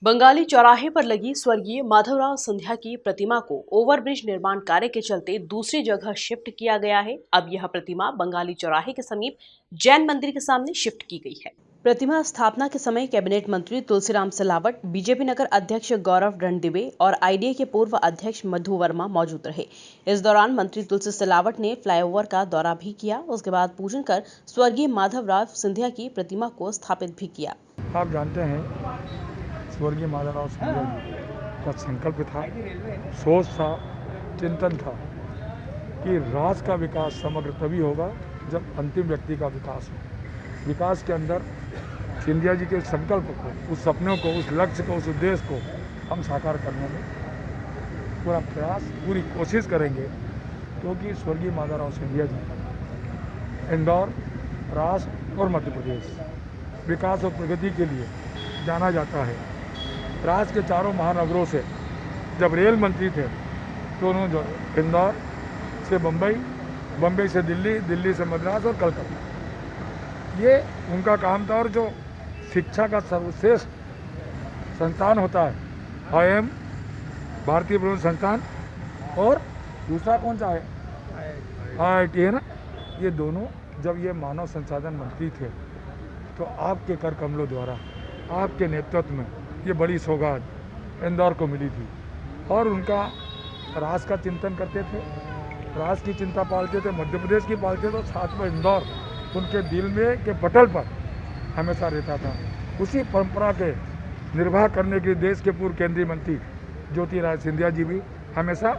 बंगाली चौराहे पर लगी स्वर्गीय माधवराव सिंधिया की प्रतिमा को ओवरब्रिज निर्माण कार्य के चलते दूसरी जगह शिफ्ट किया गया है। अब यह प्रतिमा बंगाली चौराहे के समीप जैन मंदिर के सामने शिफ्ट की गई है। प्रतिमा स्थापना के समय कैबिनेट मंत्री तुलसीराम सिलावट, बीजेपी नगर अध्यक्ष गौरव रणदिवे और आईडीए के पूर्व अध्यक्ष मधु वर्मा मौजूद रहे। इस दौरान मंत्री तुलसी सिलावट ने फ्लाईओवर का दौरा भी किया। उसके बाद पूजन कर स्वर्गीय माधवराव सिंधिया की प्रतिमा को स्थापित भी किया। आप जानते हैं, स्वर्गीय माधवराव सिंधिया जी का संकल्प था, सोच था, चिंतन था कि राष्ट्र का विकास समग्र तभी होगा जब अंतिम व्यक्ति का विकास हो। विकास के अंदर सिंधिया जी के संकल्प को, उस सपनों को, उस लक्ष्य को, उस उद्देश्य को हम साकार करने में पूरा प्रयास, पूरी कोशिश करेंगे, क्योंकि स्वर्गीय माधवराव सिंधिया जी इंदौर, राष्ट्र और मध्य प्रदेश विकास और प्रगति के लिए जाना जाता है। राज्य के चारों महानगरों से जब रेल मंत्री थे तो उन्होंने इंदौर से बम्बई, बम्बई से दिल्ली, दिल्ली से मद्रास और कलकत्ता, ये उनका काम था। और जो शिक्षा का सर्वश्रेष्ठ संस्थान होता है, IIM भारतीय प्रबंध संस्थान, और दूसरा कौन सा है, IIT है ना, ये दोनों जब ये मानव संसाधन मंत्री थे तो आपके कर कमलों द्वारा, आपके नेतृत्व में ये बड़ी सौगात इंदौर को मिली थी। और उनका राष्ट्र का चिंतन करते थे, राष्ट्र की चिंता पालते थे, मध्य प्रदेश की पालते थे, साथ में इंदौर उनके दिल में के पटल पर हमेशा रहता था। उसी परंपरा के निर्वाह करने के लिए देश के पूर्व केंद्रीय मंत्री ज्योतिरादित्य सिंधिया जी भी हमेशा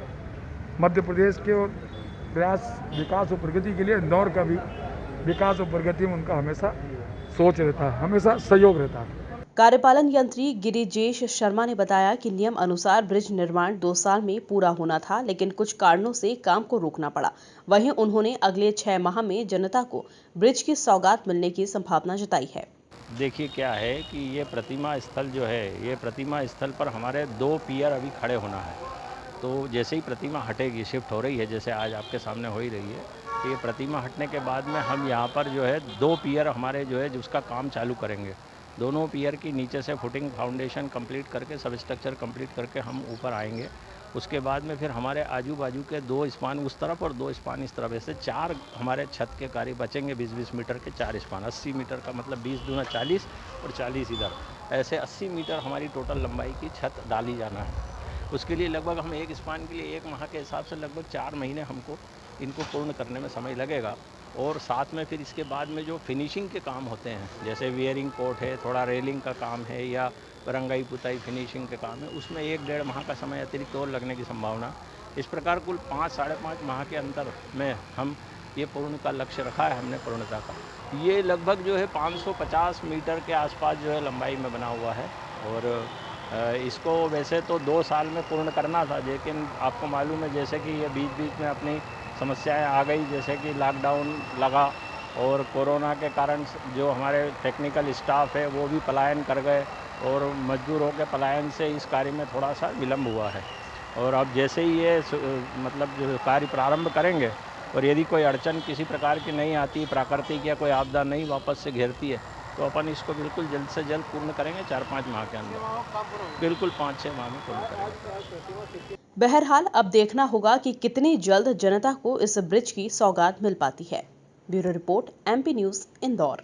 मध्य प्रदेश के और प्रयास, विकास और प्रगति के लिए इंदौर का भी विकास और प्रगति में उनका हमेशा सोच रहता है, हमेशा सहयोग रहता है। कार्यपालन यंत्री गिरिजेश शर्मा ने बताया कि नियम अनुसार ब्रिज निर्माण 2 साल में पूरा होना था, लेकिन कुछ कारणों से काम को रोकना पड़ा। वहीं उन्होंने अगले 6 माह में जनता को ब्रिज की सौगात मिलने की संभावना जताई है। देखिए क्या है कि ये प्रतिमा स्थल जो है, ये प्रतिमा स्थल पर हमारे 2 पियर अभी खड़े होना है। तो जैसे ही प्रतिमा हटेगी, शिफ्ट हो रही है, जैसे आज आपके सामने हो ही रही है, तो ये प्रतिमा हटने के बाद में हम यहाँ पर जो है 2 पियर हमारे जो है जिसका काम चालू करेंगे। दोनों पियर की नीचे से फुटिंग, फाउंडेशन कंप्लीट करके, सब स्ट्रक्चर कंप्लीट करके हम ऊपर आएंगे। उसके बाद में फिर हमारे आजू बाजू के 2 स्पान उस तरफ और 2 स्पान इस तरफ, ऐसे 4 हमारे छत के कार्य बचेंगे। 20-20 मीटर के 4 स्पान, 80 मीटर का मतलब 20 दूना 40 और 40 इधर, ऐसे 80 मीटर हमारी टोटल लंबाई की छत डाली जाना है। उसके लिए लगभग हम एक स्पान के लिए 1 माह के हिसाब से लगभग 4 महीने हमको इनको पूर्ण करने में समय लगेगा। और साथ में फिर इसके बाद में जो फिनिशिंग के काम होते हैं, जैसे वियरिंग कोट है, थोड़ा रेलिंग का काम है, या रंगाई पुताई फिनिशिंग के काम है, उसमें 1-1.5 माह का समय अतिरिक्त और लगने की संभावना। इस प्रकार कुल 5-5.5 माह के अंतर में हम ये पूर्ण का लक्ष्य रखा है हमने, पूर्णता का। ये लगभग जो है 550 मीटर के आसपास जो है लंबाई में बना हुआ है। और इसको वैसे तो 2 साल में पूर्ण करना था, लेकिन आपको मालूम है जैसे कि ये बीच बीच में अपनी समस्याएं आ गई, जैसे कि लॉकडाउन लगा और कोरोना के कारण जो हमारे टेक्निकल स्टाफ है वो भी पलायन कर गए, और मजदूरों के पलायन से इस कार्य में थोड़ा सा विलम्ब हुआ है। और अब जैसे ही ये मतलब जो कार्य प्रारंभ करेंगे, और यदि कोई अड़चन किसी प्रकार की नहीं आती, प्राकृतिक या कोई आपदा नहीं वापस से घेरती है, तो अपन इसको बिल्कुल जल्द से जल्द पूर्ण करेंगे। 4-5 माह के अंदर, बिल्कुल 5-6 माह में पूर्ण करेंगे। बहरहाल अब देखना होगा कि कितनी जल्द जनता को इस ब्रिज की सौगात मिल पाती है। Bureau report, MP news, Indore.